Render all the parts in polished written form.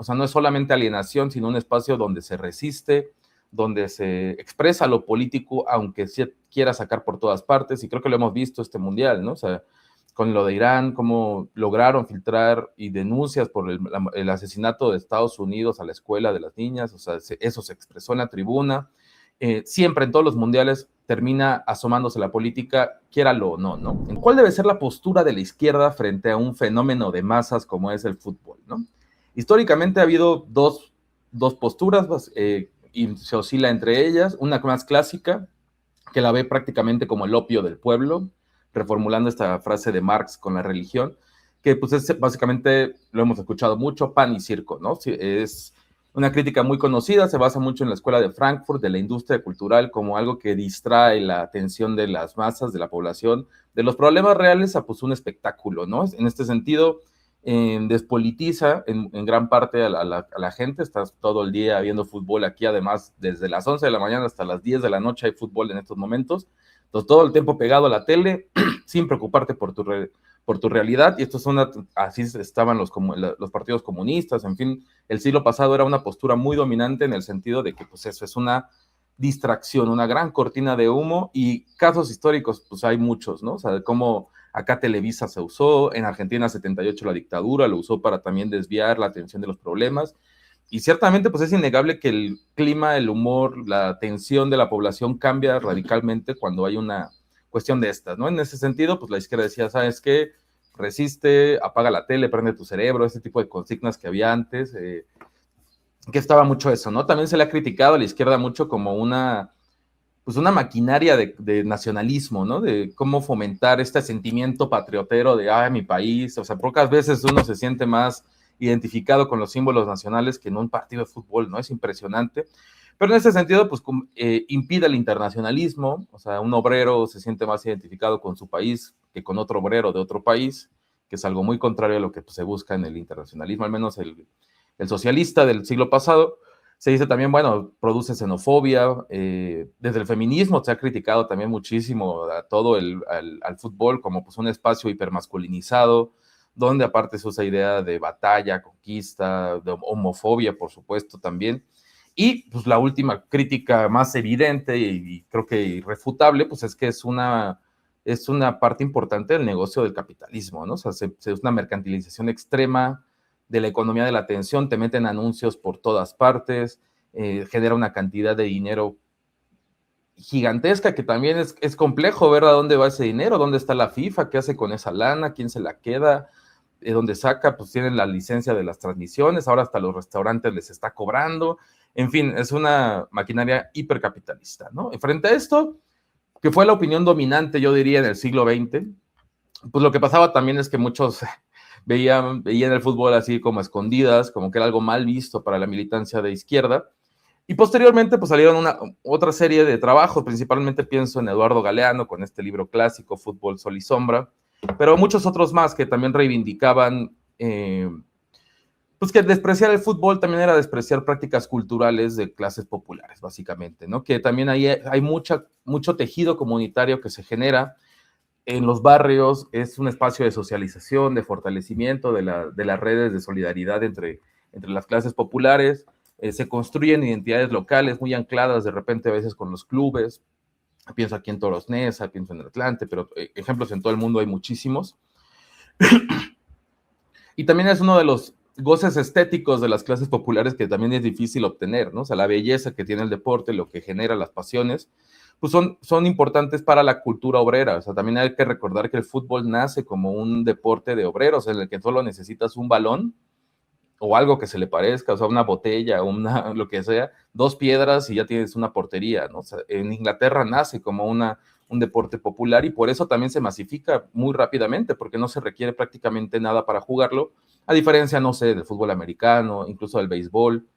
O sea, no es solamente alienación, sino un espacio donde se resiste, donde se expresa lo político, aunque sí quiera sacar por todas partes, y creo que lo hemos visto este mundial, ¿no? O sea, con lo de Irán, cómo lograron filtrar y denuncias por el asesinato de Estados Unidos a la escuela de las niñas, o sea, eso se expresó en la tribuna. Siempre en todos los mundiales termina asomándose la política, quiéralo o no, ¿no? ¿Cuál debe ser la postura de la izquierda frente a un fenómeno de masas como es el fútbol, ¿no? Históricamente ha habido dos posturas y se oscila entre ellas, una más clásica, que la ve prácticamente como el opio del pueblo, reformulando esta frase de Marx con la religión, que pues es básicamente, lo hemos escuchado mucho, pan y circo, ¿no? Es una crítica muy conocida, se basa mucho en la escuela de Frankfurt, de la industria cultural, como algo que distrae la atención de las masas, de la población, de los problemas reales a pues un espectáculo, ¿no? En este sentido, despolitiza en gran parte a la gente, estás todo el día viendo fútbol aquí, además desde las 11 de la mañana hasta las 10 de la noche hay fútbol en estos momentos, entonces todo el tiempo pegado a la tele, sin preocuparte por tu realidad, y estos son, así estaban los partidos comunistas, en fin, el siglo pasado era una postura muy dominante en el sentido de que pues eso es una distracción, una gran cortina de humo, y casos históricos pues hay muchos, ¿no? O sea, de cómo acá Televisa se usó, en Argentina 78 la dictadura lo usó para también desviar la atención de los problemas, y ciertamente pues es innegable que el clima, el humor, la atención de la población cambia radicalmente cuando hay una cuestión de estas, ¿no? En ese sentido, pues la izquierda decía, ¿sabes qué? Resiste, apaga la tele, prende tu cerebro, ese tipo de consignas que había antes, que estaba mucho eso, ¿no? También se le ha criticado a la izquierda mucho como pues una maquinaria de nacionalismo, ¿no? De cómo fomentar este sentimiento patriotero de, mi país, o sea, pocas veces uno se siente más identificado con los símbolos nacionales que en un partido de fútbol, ¿no? Es impresionante. Pero en ese sentido, pues impide el internacionalismo, o sea, un obrero se siente más identificado con su país que con otro obrero de otro país, que es algo muy contrario a lo que pues, se busca en el internacionalismo, al menos el socialista del siglo pasado. Se dice también, bueno, produce xenofobia, desde el feminismo se ha criticado también muchísimo a todo al fútbol como pues un espacio hipermasculinizado, donde aparte se usa idea de batalla, conquista, de homofobia, por supuesto, también. Y pues la última crítica más evidente y creo que irrefutable, pues es que es una parte importante del negocio del capitalismo, ¿no? O sea, es una mercantilización extrema de la economía de la atención, te meten anuncios por todas partes, genera una cantidad de dinero gigantesca que también es complejo ver a dónde va ese dinero, dónde está la FIFA, qué hace con esa lana, quién se la queda, dónde saca, pues tienen la licencia de las transmisiones, ahora hasta los restaurantes les está cobrando, en fin, es una maquinaria hipercapitalista, ¿no? Y frente a esto, que fue la opinión dominante, yo diría, en el siglo XX, pues lo que pasaba también es que muchos veían el fútbol así como escondidas, como que era algo mal visto para la militancia de izquierda. Y posteriormente pues salieron otra serie de trabajos, principalmente pienso en Eduardo Galeano con este libro clásico, Fútbol, Sol y Sombra, pero muchos otros más que también reivindicaban, pues que despreciar el fútbol también era despreciar prácticas culturales de clases populares, básicamente, ¿no? Que también hay mucho tejido comunitario que se genera en los barrios, es un espacio de socialización, de fortalecimiento de las redes de solidaridad entre las clases populares, se construyen identidades locales muy ancladas de repente a veces con los clubes, pienso aquí en Toros Neza, pienso en el Atlante, pero ejemplos en todo el mundo hay muchísimos. Y también es uno de los goces estéticos de las clases populares que también es difícil obtener, ¿no? O sea, la belleza que tiene el deporte, lo que genera las pasiones, pues son importantes para la cultura obrera. O sea, también hay que recordar que el fútbol nace como un deporte de obreros en el que solo necesitas un balón o algo que se le parezca, o sea, una botella, lo que sea, dos piedras y ya tienes una portería, ¿no? O sea, en Inglaterra nace como un deporte popular y por eso también se masifica muy rápidamente, porque no se requiere prácticamente nada para jugarlo, a diferencia, no sé, del fútbol americano, incluso del béisbol,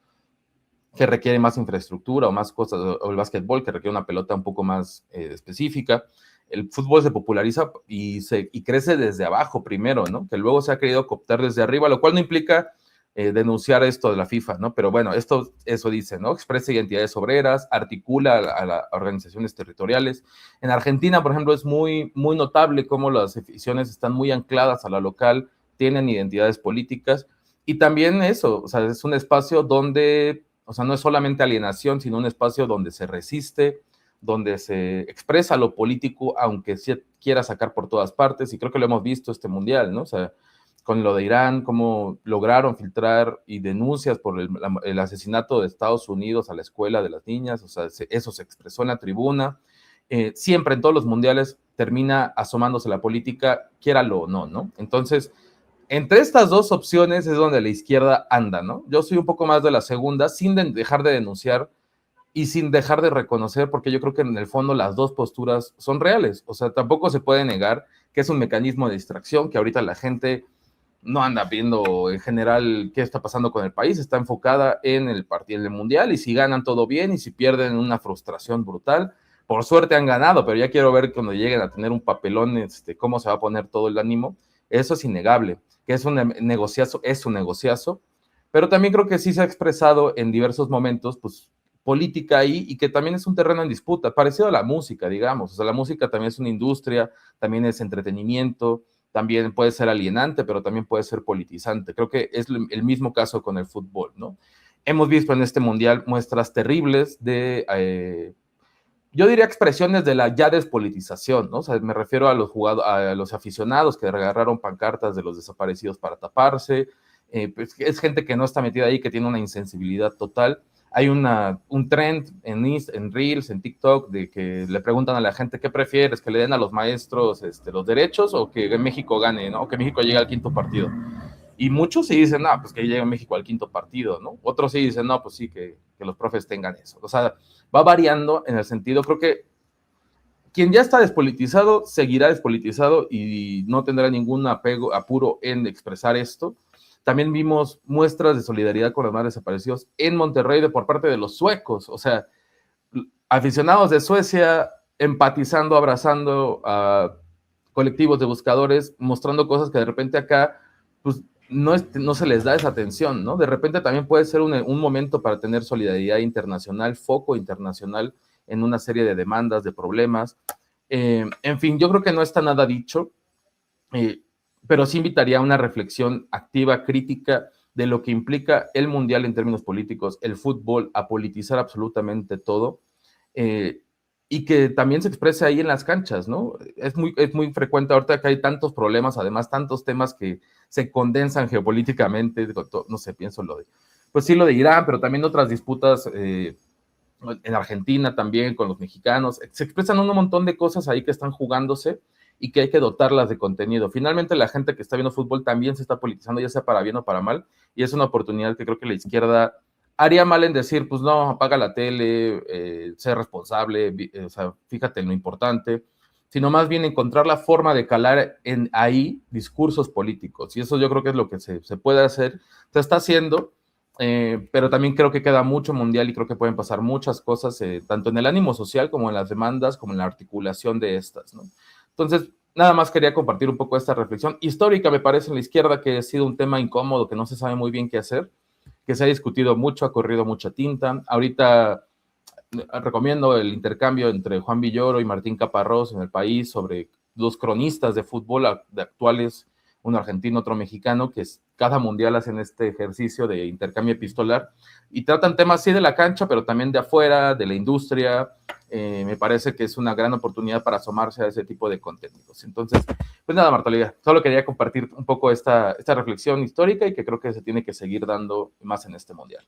que requiere más infraestructura o más cosas, o el básquetbol, que requiere una pelota un poco más específica. El fútbol se populariza y crece desde abajo primero, ¿no? Que luego se ha querido cooptar desde arriba, lo cual no implica denunciar esto de la FIFA, ¿no? Pero bueno, eso dice, ¿no? Expresa identidades obreras, articula a las organizaciones territoriales. En Argentina, por ejemplo, es muy, muy notable cómo las aficiones están muy ancladas a la local, tienen identidades políticas Y también eso, o sea, es un espacio donde, o sea, no es solamente alienación, sino un espacio donde se resiste, donde se expresa lo político, aunque se quiera sacar por todas partes, y creo que lo hemos visto este mundial, ¿no? O sea, con lo de Irán, cómo lograron filtrar y denuncias por el asesinato de Estados Unidos a la escuela de las niñas, o sea, eso se expresó en la tribuna. Siempre en todos los mundiales termina asomándose la política, quiéralo o no, ¿no? Entonces, entre estas dos opciones es donde la izquierda anda, ¿no? Yo soy un poco más de la segunda, sin dejar de denunciar y sin dejar de reconocer, porque yo creo que en el fondo las dos posturas son reales. O sea, tampoco se puede negar que es un mecanismo de distracción, que ahorita la gente no anda viendo en general qué está pasando con el país, está enfocada en el partido del mundial, y si ganan todo bien, y si pierden una frustración brutal. Por suerte han ganado, pero ya quiero ver cuando lleguen a tener un papelón, cómo se va a poner todo el ánimo. Eso es innegable, que es un negociazo, pero también creo que sí se ha expresado en diversos momentos, pues, política ahí, y que también es un terreno en disputa, parecido a la música, digamos. O sea, la música también es una industria, también es entretenimiento, también puede ser alienante, pero también puede ser politizante. Creo que es el mismo caso con el fútbol, ¿no? Hemos visto en este mundial muestras terribles de, yo diría, expresiones de la ya despolitización, ¿no? O sea, me refiero a los aficionados que agarraron pancartas de los desaparecidos para taparse. Pues es gente que no está metida ahí, que tiene una insensibilidad total. Hay un trend en Reels, en TikTok, de que le preguntan a la gente qué prefieres, que le den a los maestros los derechos, o que México gane, ¿no? O que México llegue al quinto partido. Y muchos sí dicen, no, pues que llegue México al quinto partido, ¿no? Otros sí dicen, no, pues sí, que los profes tengan eso. O sea, va variando en el sentido, creo que quien ya está despolitizado seguirá despolitizado y no tendrá ningún apuro en expresar esto. También vimos muestras de solidaridad con los más desaparecidos en Monterrey por parte de los suecos, o sea, aficionados de Suecia empatizando, abrazando a colectivos de buscadores, mostrando cosas que de repente acá, pues, no se les da esa atención, ¿no? De repente también puede ser un momento para tener solidaridad internacional, foco internacional en una serie de demandas, de problemas. En fin, yo creo que no está nada dicho, pero sí invitaría a una reflexión activa, crítica, de lo que implica el mundial en términos políticos, el fútbol, a politizar absolutamente todo, y que también se exprese ahí en las canchas, ¿no? Es muy frecuente ahorita que hay tantos problemas, además tantos temas que se condensan geopolíticamente, no sé, pienso pues sí, lo de Irán, pero también otras disputas en Argentina también con los mexicanos, se expresan un montón de cosas ahí que están jugándose y que hay que dotarlas de contenido. Finalmente la gente que está viendo fútbol también se está politizando, ya sea para bien o para mal, y es una oportunidad que creo que la izquierda haría mal en decir, pues no, apaga la tele, sé responsable, o sea, fíjate en lo importante, sino más bien encontrar la forma de calar ahí discursos políticos, y eso yo creo que es lo que se puede hacer, se está haciendo, pero también creo que queda mucho mundial y creo que pueden pasar muchas cosas, tanto en el ánimo social como en las demandas, como en la articulación de estas, ¿no? Entonces, nada más quería compartir un poco esta reflexión histórica, me parece, en la izquierda, que ha sido un tema incómodo, que no se sabe muy bien qué hacer, que se ha discutido mucho, ha corrido mucha tinta. Ahorita recomiendo el intercambio entre Juan Villoro y Martín Caparrós en El País sobre dos cronistas de fútbol de actuales, uno argentino, otro mexicano, que cada mundial hacen este ejercicio de intercambio epistolar y tratan temas sí de la cancha, pero también de afuera, de la industria. Me parece que es una gran oportunidad para asomarse a ese tipo de contenidos. Entonces, pues nada, Marta Olivia, solo quería compartir un poco esta reflexión histórica y que creo que se tiene que seguir dando más en este mundial.